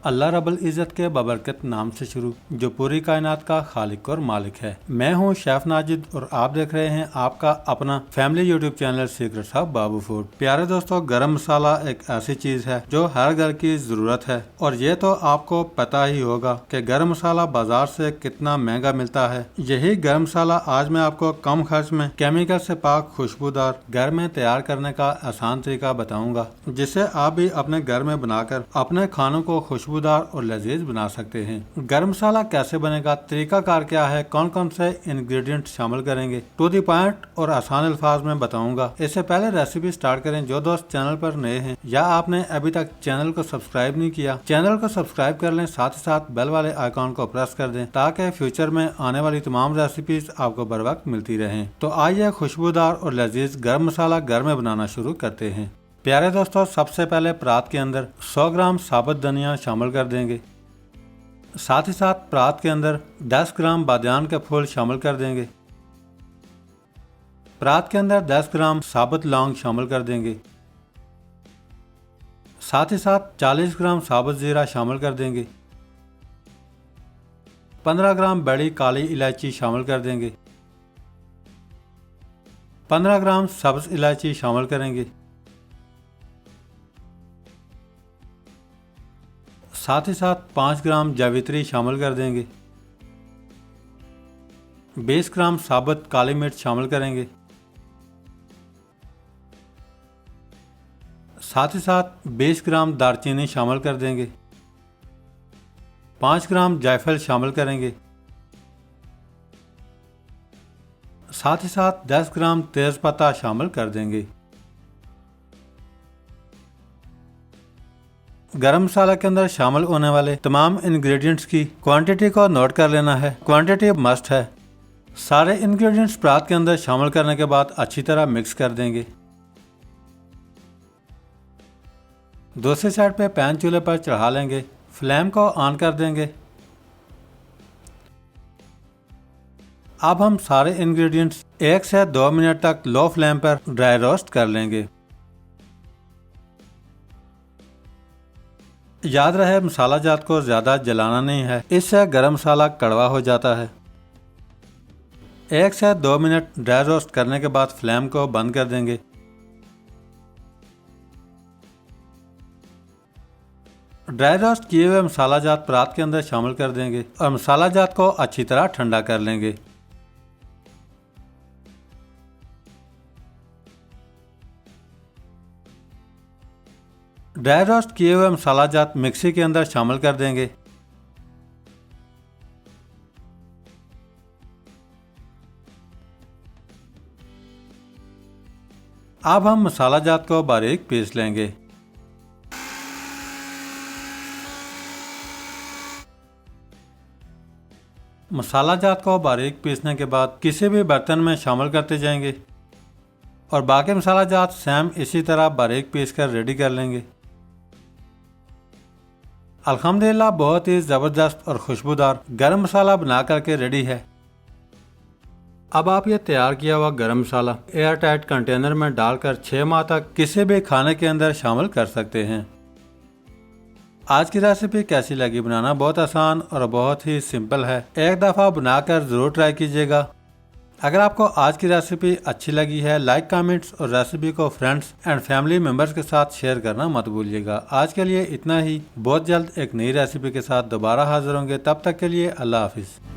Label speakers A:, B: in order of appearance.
A: अल्लाह रब्बुल इज़्ज़त के बबरकत नाम से शुरू, जो पूरी कायनात का खालिक और मालिक है। मैं हूं शेफ नाजिद और आप देख रहे हैं आपका अपना family YouTube channel secrets of Babu food. प्यारे दोस्तों, गरम मसाला एक ऐसी चीज है जो हर घर की जरूरत है और ये तो आपको पता ही होगा कि गरम मसाला बाजार से कितना महंगा मिलता है। यही गरम मसाला आज मैं आपको कम खर्च में केमिकल से पाक खुशबूदार घर में तैयार करने का आसान तरीका बताऊंगा, जिससे आप भी अपने घर में बनाकर अपने खानों को खुशबूदार और लजीज बना सकते हैं। गरम मसाला कैसे बनेगा, तरीकाकार क्या है, कौन कौन से इंग्रेडिएंट शामिल करेंगे, टू दी पॉइंट और आसान अल्फाज में बताऊंगा। इससे पहले रेसिपी स्टार्ट करें, जो दोस्त चैनल पर नए हैं या आपने अभी तक चैनल को सब्सक्राइब नहीं किया, चैनल को सब्सक्राइब कर लें, साथ ही साथ बेल वाले आइकॉन को प्रेस कर दें ताकि फ्यूचर में आने वाली तमाम रेसिपीज आपको बर वक्त मिलती रहें। तो आइए खुशबूदार और लजीज गरम मसाला घर में बनाना शुरू करते हैं। प्यारे दोस्तों, सबसे पहले परात के अंदर 100 ग्राम साबुत धनिया शामिल कर देंगे। साथ ही साथ परात के अंदर 10 ग्राम बादियान के फूल शामिल कर देंगे। परात के अंदर 10 ग्राम साबुत लौंग शामिल कर देंगे। साथ ही साथ 40 ग्राम साबुत जीरा शामिल कर देंगे। 15 ग्राम बड़ी काली इलायची शामिल कर देंगे। 15 ग्राम सब्ज इलायची शामिल करेंगे। साथ ही साथ 5 ग्राम जावित्री शामिल कर देंगे। 20 ग्राम साबुत काली मिर्च शामिल करेंगे। साथ ही साथ 20 ग्राम दालचीनी शामिल कर देंगे। 5 ग्राम जायफल शामिल करेंगे। साथ ही साथ 10 ग्राम तेजपत्ता शामिल कर देंगे। गरम मसाला के अंदर शामिल होने वाले तमाम इंग्रेडिएंट्स की क्वांटिटी को नोट कर लेना है। क्वांटिटी मस्ट है। सारे इंग्रेडिएंट्स परात के अंदर शामिल करने के बाद अच्छी तरह मिक्स कर देंगे। दूसरी साइड पे पैन चूल्हे पर चढ़ा लेंगे। फ्लेम को ऑन कर देंगे। अब हम सारे इंग्रेडिएंट्स 1 से 2 मिनट तक लो फ्लेम पर ड्राई रोस्ट कर लेंगे। याद रहे, मसाला जात को ज्यादा जलाना नहीं है, इससे गरम मसाला कड़वा हो जाता है। 1 से 2 मिनट ड्राई रोस्ट करने के बाद फ्लेम को बंद कर देंगे। ड्राई रोस्ट किए हुए मसाला जात परात के अंदर शामिल कर देंगे और मसाला जात को अच्छी तरह ठंडा कर लेंगे। ड्राई रोस्ट किए हुए मसाला जात मिक्सी के अंदर शामिल कर देंगे। अब हम मसाला जात को बारीक पीस लेंगे। मसाला जात को बारीक पीसने के बाद किसी भी बर्तन में शामिल करते जाएंगे और बाकी मसाला जात सेम इसी तरह बारीक पीस कर रेडी कर लेंगे। अल्हम्दुलिल्लाह, बहुत ही ज़बरदस्त और खुशबूदार गरम मसाला बना करके रेडी है। अब आप ये तैयार किया हुआ गरम मसाला एयर टाइट कंटेनर में डालकर 6 माह तक किसी भी खाने के अंदर शामिल कर सकते हैं। आज की रेसिपी कैसी लगी? बनाना बहुत आसान और बहुत ही सिंपल है। एक दफ़ा बनाकर ज़रूर ट्राई कीजिएगा। अगर आपको आज की रेसिपी अच्छी लगी है, लाइक, कमेंट्स और रेसिपी को फ्रेंड्स एंड फैमिली मेंबर्स के साथ शेयर करना मत भूलिएगा। आज के लिए इतना ही। बहुत जल्द एक नई रेसिपी के साथ दोबारा हाजिर होंगे। तब तक के लिए अल्लाह हाफिज़।